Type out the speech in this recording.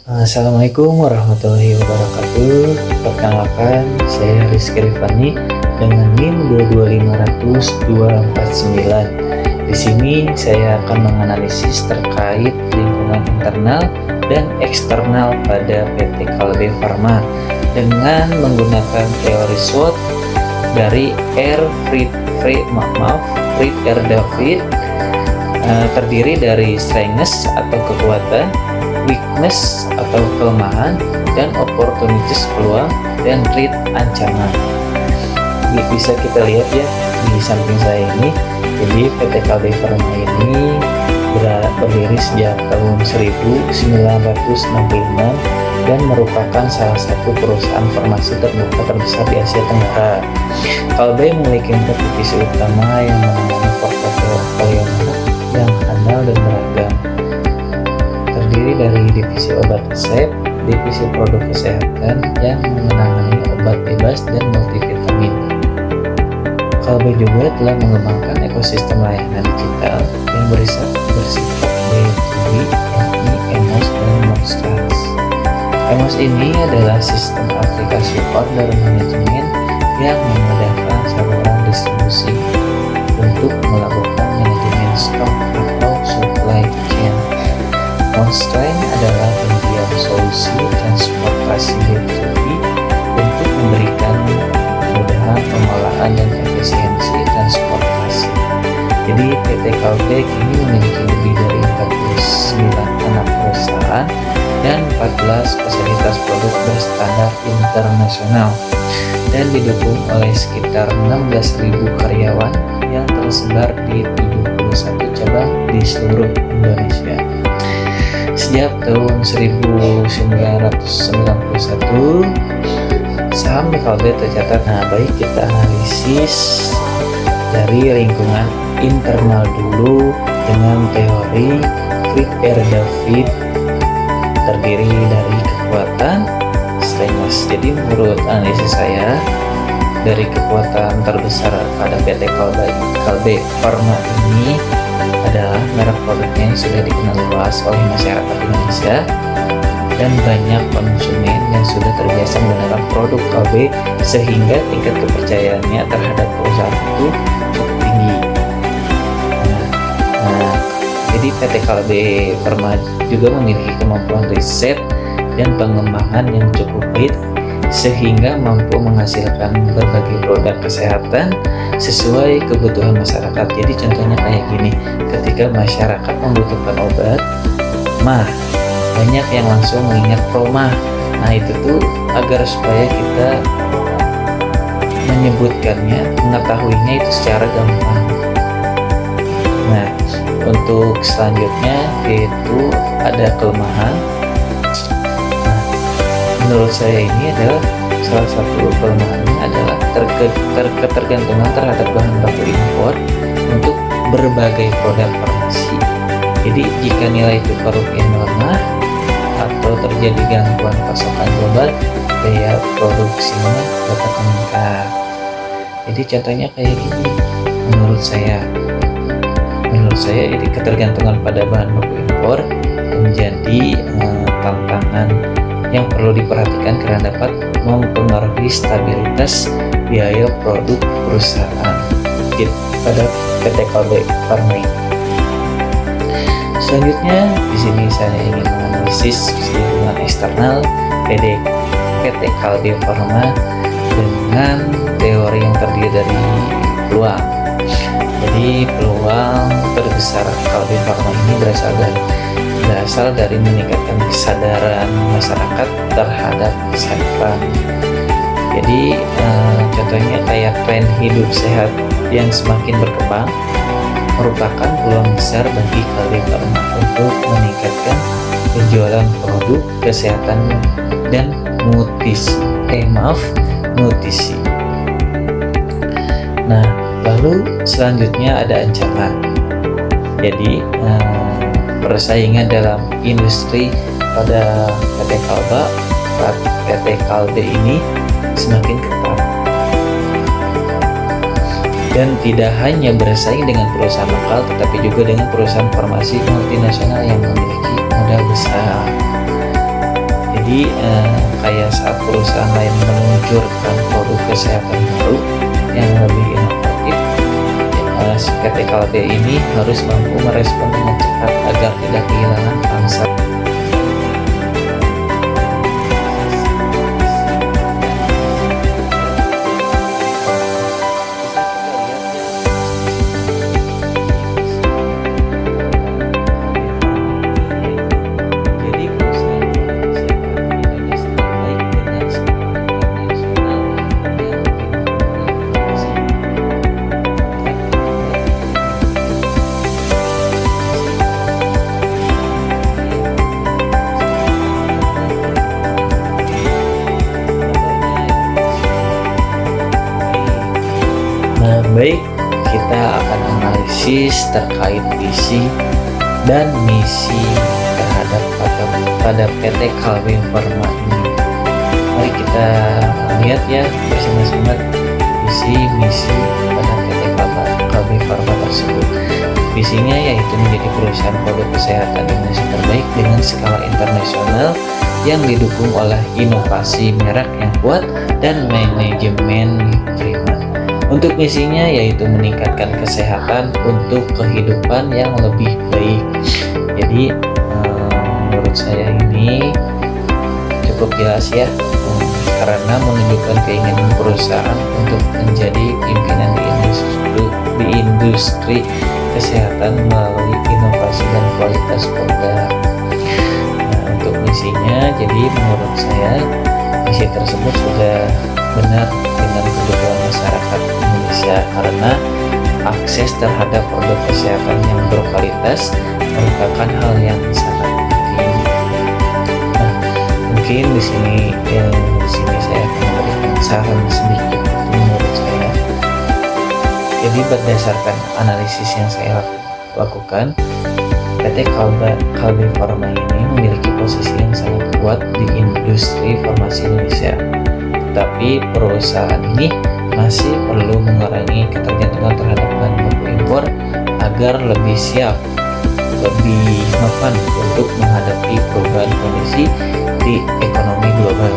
Assalamualaikum warahmatullahi wabarakatuh. Perkenalkan, saya Rizky Rifani dengan NIM 22500-249. Di sini saya akan menganalisis terkait lingkungan internal dan eksternal pada PT Kalbe Farma dengan menggunakan teori SWOT dari Fred R. David, terdiri dari strengths atau kekuatan, weakness atau kelemahan, dan opportunities peluang, dan threat ancaman. Bisa kita lihat ya di samping saya ini. Jadi PT Kalbe Farma ini berdiri sejak tahun 1966 dan merupakan salah satu perusahaan farmasi terbuka terbesar di Asia Tenggara. Kalbe memiliki 4 divisi utama yang menangani portofolio yang handal dan beragam, terdiri dari divisi obat resep, divisi produk kesehatan yang menangani obat bebas dan multivitamin. Kalbe juga telah mengembangkan ekosistem layanan digital yang bersifat B2B, yakni EMOS dan Monstras. EMOS ini adalah sistem aplikasi order management yang memudahkan saluran distribusi untuk melakukan manajemen stok atau supply chain. Monstras adalah penyedia solusi transportasi B2B untuk memberikan kemudahan pengolahan dan efisiensi transportasi. Jadi PT Kalbe kini memiliki lebih dari 49 anak perusahaan dan 14 fasilitas produk berstandar internasional dan didukung oleh sekitar 16.000 karyawan yang tersebar di 71 cabang di seluruh Indonesia. Sejak tahun 1991, saham Kalbe tercatat. Baik, kita analisis dari lingkungan internal dulu dengan teori Fred R. David, terdiri dari kekuatan, strengths. Jadi menurut analisis saya, dari kekuatan terbesar pada PT Kalbe Farma ini adalah merek produknya yang sudah dikenal luas oleh masyarakat Indonesia dan banyak konsumen yang sudah terbiasa menggunakan produk Kalbe sehingga tingkat kepercayaannya terhadap perusahaan itu cukup tinggi. Jadi PT Kalbe Farma juga memiliki kemampuan riset dan pengembangan yang cukup baik sehingga mampu menghasilkan berbagai produk kesehatan sesuai kebutuhan masyarakat. Jadi contohnya kayak gini, ketika masyarakat membutuhkan obat mah, banyak yang langsung mengingat Promah. Nah itu tuh agar supaya kita menyebutkannya, mengetahuinya itu secara gampang. Nah untuk selanjutnya yaitu ada kelemahan. Menurut saya ini adalah salah satu kelemahannya adalah ketergantungan terhadap bahan baku impor untuk berbagai produk farmasi. Jadi jika nilai tukar rupiah melemah atau terjadi gangguan pasokan global, biaya produksinya dapat meningkat. Jadi contohnya kayak gini, menurut saya ini ketergantungan pada bahan baku impor menjadi tantangan yang perlu diperhatikan karena dapat mempengaruhi stabilitas biaya produk perusahaan pada PT Kalbe Farma. Selanjutnya di sini saya ingin menganalisis lingkungan eksternal PT Kalbe Farma dengan teori yang terdiri dari peluang. Jadi peluang terbesar Kalbe Farma ini berasal dari meningkatkan kesadaran masyarakat terhadap kesehatan. Jadi contohnya kayak tren hidup sehat yang semakin berkembang merupakan peluang besar bagi Kalbe Farma untuk meningkatkan penjualan produk kesehatan dan nutrisi. Nah, lalu selanjutnya ada ancaman. Jadi persaingan dalam industri pada PT Kalbe ini semakin ketat dan tidak hanya bersaing dengan perusahaan lokal tetapi juga dengan perusahaan farmasi multinasional yang memiliki modal besar. Jadi kayak saat perusahaan lain meluncurkan produk kesehatan baru yang lebih inovatif, PT Kalbe ini harus mampu merespon dengan cepat agar tidak kehilangan pangsa. Baik, kita akan analisis terkait visi dan misi terhadap pada PT Kalbe Pharma ini. Mari kita lihat ya bersama-sama visi misi pada PT Kalbe Pharma tersebut. Visinya yaitu menjadi perusahaan produk kesehatan Indonesia terbaik dengan skala internasional yang didukung oleh inovasi merek yang kuat dan manajemen prima. Untuk misinya yaitu meningkatkan kesehatan untuk kehidupan yang lebih baik. Jadi menurut saya ini cukup jelas ya, karena menunjukkan keinginan perusahaan untuk menjadi pimpinan di industri kesehatan melalui inovasi dan kualitas produk. Untuk misinya, jadi menurut saya misi tersebut sudah benar dengan kebutuhan masyarakat Indonesia, karena akses terhadap produk kesehatan yang berkualitas merupakan hal yang sangat penting. Nah, mungkin di sini saya akan memberikan saran sedikit menurut saya. Jadi berdasarkan analisis yang saya lakukan, PT Kalbe Pharma ini memiliki posisi yang sangat kuat di industri farmasi Indonesia. Tapi perusahaan ini masih perlu mengurangi ketergantungan terhadap bahan baku impor agar lebih siap, lebih mapan untuk menghadapi perubahan kondisi di ekonomi global.